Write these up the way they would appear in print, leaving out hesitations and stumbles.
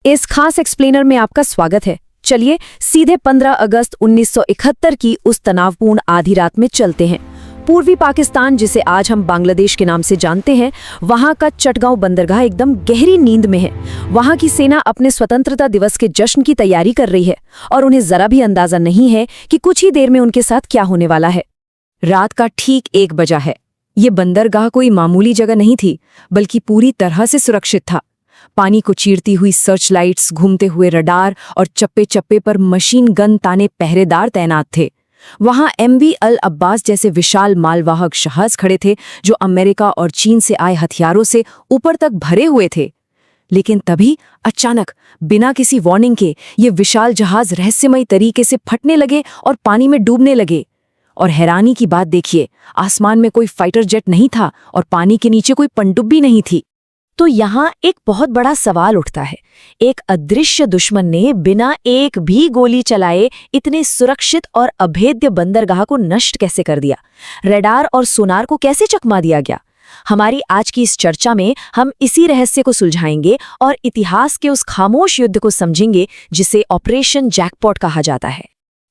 इस खास एक्सप्लेनर में आपका स्वागत है। चलिए सीधे 15 अगस्त 1971 की उस तनावपूर्ण आधी रात में चलते हैं। पूर्वी पाकिस्तान, जिसे आज हम बांग्लादेश के नाम से जानते हैं, वहां का चटगांव बंदरगाह एकदम गहरी नींद में है। वहां की सेना अपने स्वतंत्रता दिवस के जश्न की तैयारी कर रही है और उन्हें जरा भी अंदाजा नहीं है कि कुछ ही देर में उनके साथ क्या होने वाला है। रात का ठीक 1 बजा है। ये बंदरगाह कोई मामूली जगह नहीं थी, बल्कि पूरी तरह से सुरक्षित था। पानी को चीरती हुई सर्च लाइट्स, घूमते हुए रडार और चप्पे चप्पे पर मशीन गन ताने पहरेदार तैनात थे। वहां MV अल अब्बास जैसे विशाल मालवाहक जहाज खड़े थे, जो अमेरिका और चीन से आए हथियारों से ऊपर तक भरे हुए थे। लेकिन तभी अचानक, बिना किसी वार्निंग के, ये विशाल जहाज रहस्यमयी तरीके से फटने लगे और पानी में डूबने लगे। और हैरानी की बात देखिए, आसमान में कोई फाइटर जेट नहीं था और पानी के नीचे कोई पनडुब्बी नहीं थी। तो यहाँ एक बहुत बड़ा सवाल उठता है, एक अदृश्य दुश्मन ने बिना एक भी गोली चलाए इतने सुरक्षित और अभेद्य बंदरगाह को नष्ट कैसे कर दिया? रडार और सोनार को कैसे चकमा दिया गया? हमारी आज की इस चर्चा में हम इसी रहस्य को सुलझाएंगे और इतिहास के उस खामोश युद्ध को समझेंगे जिसे ऑपरेशन जैकपॉट कहा जाता है।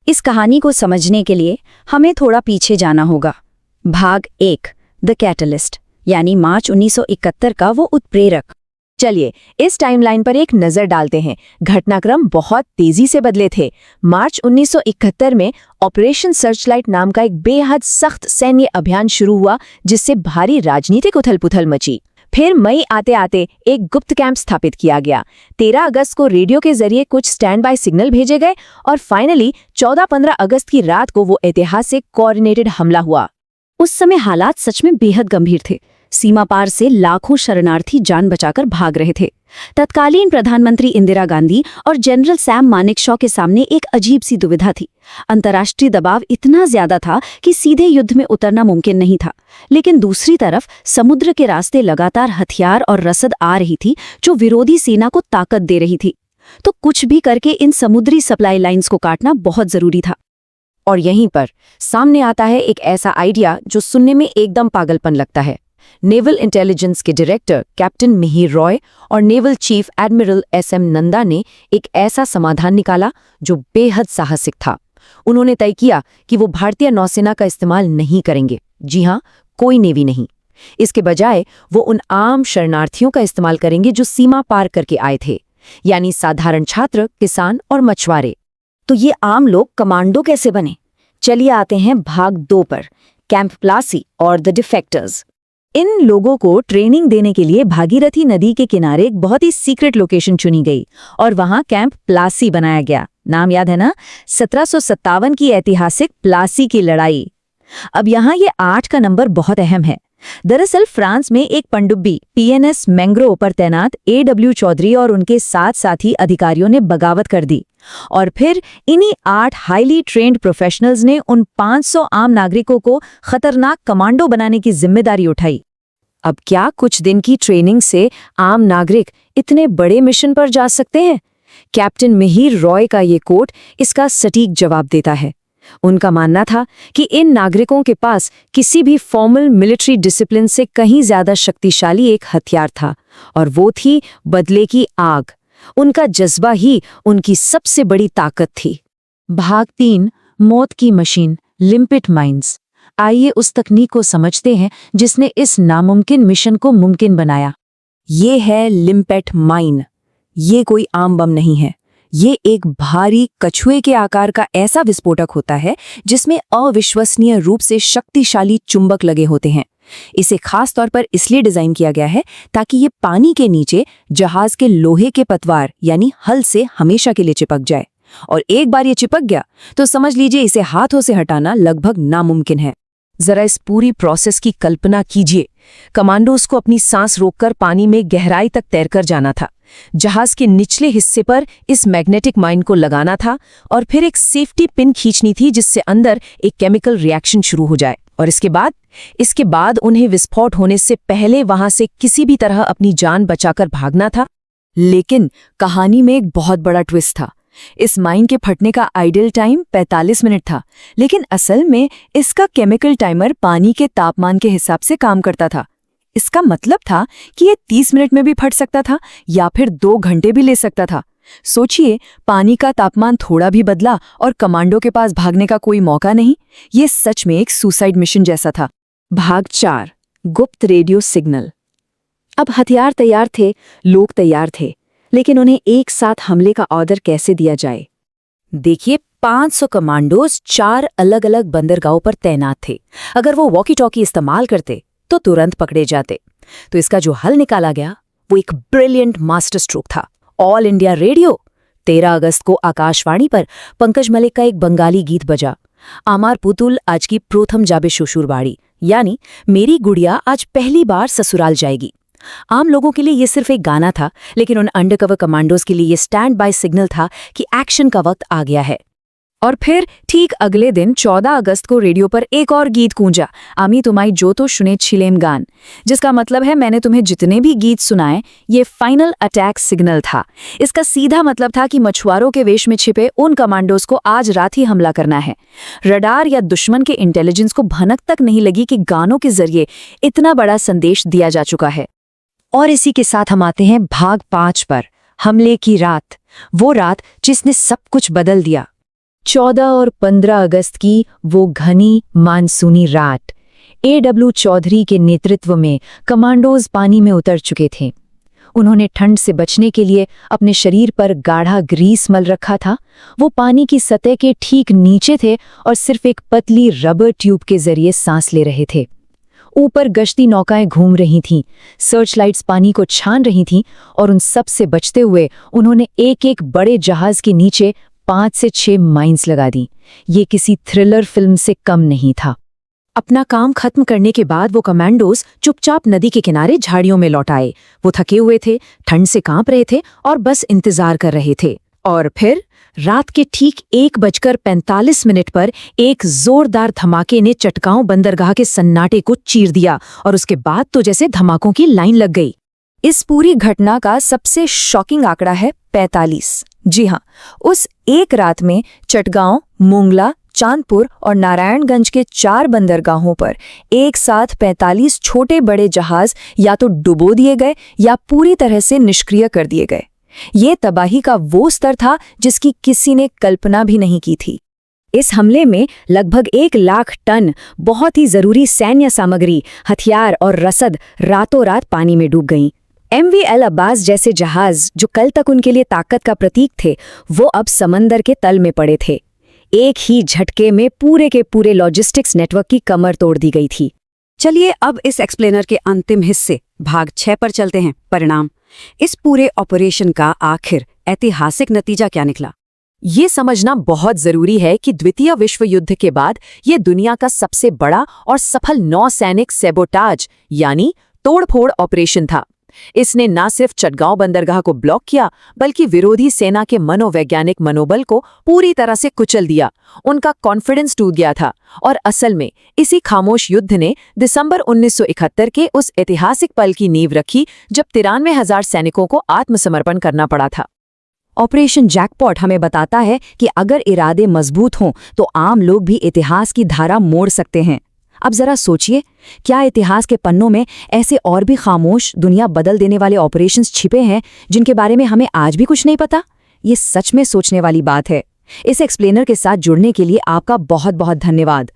इस कहानी को समझने के लिए हमें थोड़ा पीछे जाना होगा। भाग 1, द कैटलिस्ट, यानी मार्च 1971 का वो उत्प्रेरक। चलिए इस टाइमलाइन पर एक नजर डालते हैं। घटनाक्रम बहुत तेजी से बदले थे। मार्च 1971 में ऑपरेशन सर्चलाइट नाम का एक बेहद सख्त सैन्य अभियान शुरू हुआ, जिससे भारी राजनीतिक उथल-पुथल मची। फिर मई आते आते एक गुप्त कैंप स्थापित किया गया। 13 अगस्त को रेडियो के जरिए कुछ स्टैंड बाय सिग्नल भेजे गए और फाइनली 14-15 अगस्त की रात को वो ऐतिहासिक कोऑर्डिनेटेड हमला हुआ। उस समय हालात सच में बेहद गंभीर थे। सीमा पार से लाखों शरणार्थी जान बचाकर भाग रहे थे। तत्कालीन प्रधानमंत्री इंदिरा गांधी और जनरल सैम मानेकशॉ के सामने एक अजीब सी दुविधा थी। अंतर्राष्ट्रीय दबाव इतना ज्यादा था कि सीधे युद्ध में उतरना मुमकिन नहीं था, लेकिन दूसरी तरफ समुद्र के रास्ते लगातार हथियार और रसद आ रही थी, जो विरोधी सेना को ताकत दे रही थी। तो कुछ भी करके इन समुद्री सप्लाई लाइन्स को काटना बहुत जरूरी था। और यहीं पर सामने आता है एक ऐसा आइडिया जो सुनने में एकदम पागलपन लगता है। नेवल इंटेलिजेंस के डायरेक्टर कैप्टन मिहिर रॉय और naval chief admiral SM Nanda ने एक ऐसा समाधान निकाला जो बेहद साहसिक था। उन्होंने तय किया कि वो भारतीय नौसेना का इस्तेमाल नहीं करेंगे। जी हाँ, कोई नेवी नहीं। इसके बजाय वो उन आम शरणार्थियों का इस्तेमाल करेंगे जो सीमा पार करके आए थे, यानी साधारण छात्र, किसान और मछुआरे। तो ये आम लोग कमांडो कैसे बने? चलिए आते हैं भाग 2 पर, कैंप प्लासी और द डिफेक्टर्स। इन लोगों को ट्रेनिंग देने के लिए भागीरथी नदी के किनारे एक बहुत ही सीक्रेट लोकेशन चुनी गई और वहां कैंप प्लासी बनाया गया। नाम याद है ना? 1757 की ऐतिहासिक प्लासी की लड़ाई। अब यहाँ ये 8 का नंबर बहुत अहम है। दरअसल फ्रांस में एक पनडुब्बी PNS मैंग्रो पर तैनात AW चौधरी और उनके 7 साथी अधिकारियों ने बगावत कर दी और फिर इन्हीं 8 हाईली ट्रेन्ड प्रोफेशनल्स ने उन 500 आम नागरिकों को खतरनाक कमांडो बनाने की जिम्मेदारी उठाई। अब क्या कुछ दिन की ट्रेनिंग से आम नागरिक इतने बड़े मिशन पर जा सकते हैं? कैप्टन मिहिर रॉय का ये कोट इसका सटीक जवाब देता है। उनका मानना था कि इन नागरिकों के पास किसी भी फॉर्मल मिलिट्री डिसिप्लिन से कहीं ज्यादा शक्तिशाली एक हथियार था, और वो थी बदले की आग। उनका जज्बा ही उनकी सबसे बड़ी ताकत थी। भाग 3, मौत की मशीन, लिम्पिट माइंस। आइए उस तकनीक को समझते हैं जिसने इस नामुमकिन मिशन को मुमकिन बनाया। ये है लिम्पेट माइन। ये कोई आम बम नहीं है। ये एक भारी कछुए के आकार का ऐसा विस्फोटक होता है जिसमें अविश्वसनीय रूप से शक्तिशाली चुंबक लगे होते हैं। इसे खास तौर पर इसलिए डिजाइन किया गया है ताकि ये पानी के नीचे जहाज के लोहे के पतवार यानी हल से हमेशा के लिए चिपक जाए, और एक बार ये चिपक गया तो समझ लीजिए इसे हाथों से हटाना लगभग नामुमकिन है। जरा इस पूरी प्रोसेस की कल्पना कीजिए। कमांडोज को अपनी सांस रोककर पानी में गहराई तक तैरकर जाना था, जहाज के निचले हिस्से पर इस मैग्नेटिक माइन को लगाना था और फिर एक सेफ्टी पिन खींचनी थी जिससे अंदर एक केमिकल रिएक्शन शुरू हो जाए, और इसके बाद उन्हें विस्फोट होने से पहले वहां से किसी भी तरह अपनी जान बचाकर भागना था। लेकिन कहानी में एक बहुत बड़ा ट्विस्ट था। इस माइन के फटने का आइडियल टाइम 45 मिनट था, लेकिन असल में इसका केमिकल टाइमर पानी के तापमान के हिसाब से काम करता था। इसका मतलब था कि ये 30 मिनट में भी फट सकता था या फिर 2 घंटे भी ले सकता था। सोचिए, पानी का तापमान थोड़ा भी बदला और कमांडो के पास भागने का कोई मौका नहीं। ये सच में एक सुसाइड मिशन जैसा था। भाग 4 गुप्त रेडियो सिग्नल। अब हथियार तैयार थे, लोग तैयार थे, लेकिन उन्हें एक साथ हमले का ऑर्डर कैसे दिया जाए? देखिए, 500 कमांडोज 4 अलग अलग बंदरगाहों पर तैनात थे। अगर वो वॉकी टॉकी इस्तेमाल करते तो तुरंत पकड़े जाते। तो इसका जो हल निकाला गया वो एक ब्रिलियंट मास्टर स्ट्रोक था। All India radio. 13 अगस्त को आकाशवाणी पर पंकज मलिक का एक बंगाली गीत बजा, आमार पुतुल आज की प्रथम जाबे শ্বশুর बाड़ी, यानी मेरी गुड़िया आज पहली बार ससुराल जाएगी। आम लोगों के लिए ये सिर्फ एक गाना था, लेकिन उन अंडरकवर कमांडोज के लिए ये स्टैंड बाय सिग्नल था कि एक्शन का वक्त आ गया है। और फिर ठीक अगले दिन 14 अगस्त को रेडियो पर एक और गीत गूंजा, आमी तुम्हारी जो तो सुने छिलेम गान, जिसका मतलब है मैंने तुम्हें जितने भी गीत सुनाए ये फाइनल अटैक सिग्नल था। इसका सीधा मतलब था कि मछुआरों के वेश में छिपे उन कमांडोज को आज रात ही हमला करना है। रडार या दुश्मन के इंटेलिजेंस को भनक तक नहीं लगी कि गानों के जरिए इतना बड़ा संदेश दिया जा चुका है। और इसी के साथ हम आते हैं भाग 5 पर, हमले की रात, वो रात जिसने सब कुछ बदल दिया। 14 और 15 अगस्त की वो घनी मानसूनी रात। A.W. चौधरी के नेतृत्व में कमांडोज पानी में उतर चुके थे। उन्होंने ठंड से बचने के लिए अपने शरीर पर गाढ़ा ग्रीस मल रखा था। वो पानी की सतह के ठीक नीचे थे और सिर्फ एक पतली रबर ट्यूब के जरिए सांस ले रहे थे। ऊपर गश्ती नौकाएं घूम रही थीं, सर्च लाइट्स पानी को छान रही थीं और उन सब से बचते हुए उन्होंने एक एक बड़े जहाज के नीचे 5 से 6 माइंस लगा दी। ये किसी थ्रिलर फिल्म से कम नहीं था। अपना काम खत्म करने के बाद वो कमांडोज चुपचाप नदी के किनारे झाड़ियों में लौट आए। वो थके हुए थे, ठंड से कांप रहे थे और बस इंतजार कर रहे थे। और फिर रात के ठीक 1:45 पर एक जोरदार धमाके ने चटगांव बंदरगाह के सन्नाटे को चीर दिया और उसके बाद तो जैसे धमाकों की लाइन लग गई। इस पूरी घटना का सबसे शॉकिंग आंकड़ा है 45। जी हाँ, उस एक रात में चटगांव, मोंगला, चांदपुर और नारायणगंज के 4 बंदरगाहों पर एक साथ 45 छोटे बड़े जहाज या तो डुबो दिए गए या पूरी तरह से निष्क्रिय कर दिए गए। ये तबाही का वो स्तर था जिसकी किसी ने कल्पना भी नहीं की थी। इस हमले में लगभग 1 लाख टन बहुत ही जरूरी सैन्य सामग्री, हथियार और रसद रातों रात पानी में डूब गईं। MV अल अब्बास जैसे जहाज जो कल तक उनके लिए ताकत का प्रतीक थे, वो अब समंदर के तल में पड़े थे। एक ही झटके में पूरे के पूरे लॉजिस्टिक्स नेटवर्क की कमर तोड़ दी गई थी। चलिए अब इस एक्सप्लेनर के अंतिम हिस्से भाग 6 पर चलते हैं, परिणाम। इस पूरे ऑपरेशन का आखिर ऐतिहासिक नतीजा क्या निकला? ये समझना बहुत जरूरी है कि द्वितीय विश्व युद्ध के बाद ये दुनिया का सबसे बड़ा और सफल नौसैनिक सैबोटाज यानी तोड़फोड़ ऑपरेशन था। इसने न सिर्फ चटगांव बंदरगाह को ब्लॉक किया, बल्कि विरोधी सेना के मनोवैज्ञानिक मनोबल को पूरी तरह से कुचल दिया। उनका कॉन्फिडेंस टूट गया था और असल में इसी खामोश युद्ध ने दिसंबर 1971 के उस ऐतिहासिक पल की नींव रखी जब 93,000 सैनिकों को आत्मसमर्पण करना पड़ा था। ऑपरेशन जैकपॉट हमें बताता है कि अगर इरादे मजबूत हों तो आम लोग भी इतिहास की धारा मोड़ सकते हैं। अब जरा सोचिए, क्या इतिहास के पन्नों में ऐसे और भी खामोश, दुनिया बदल देने वाले ऑपरेशंस छिपे हैं जिनके बारे में हमें आज भी कुछ नहीं पता? ये सच में सोचने वाली बात है। इस एक्सप्लेनर के साथ जुड़ने के लिए आपका बहुत बहुत धन्यवाद।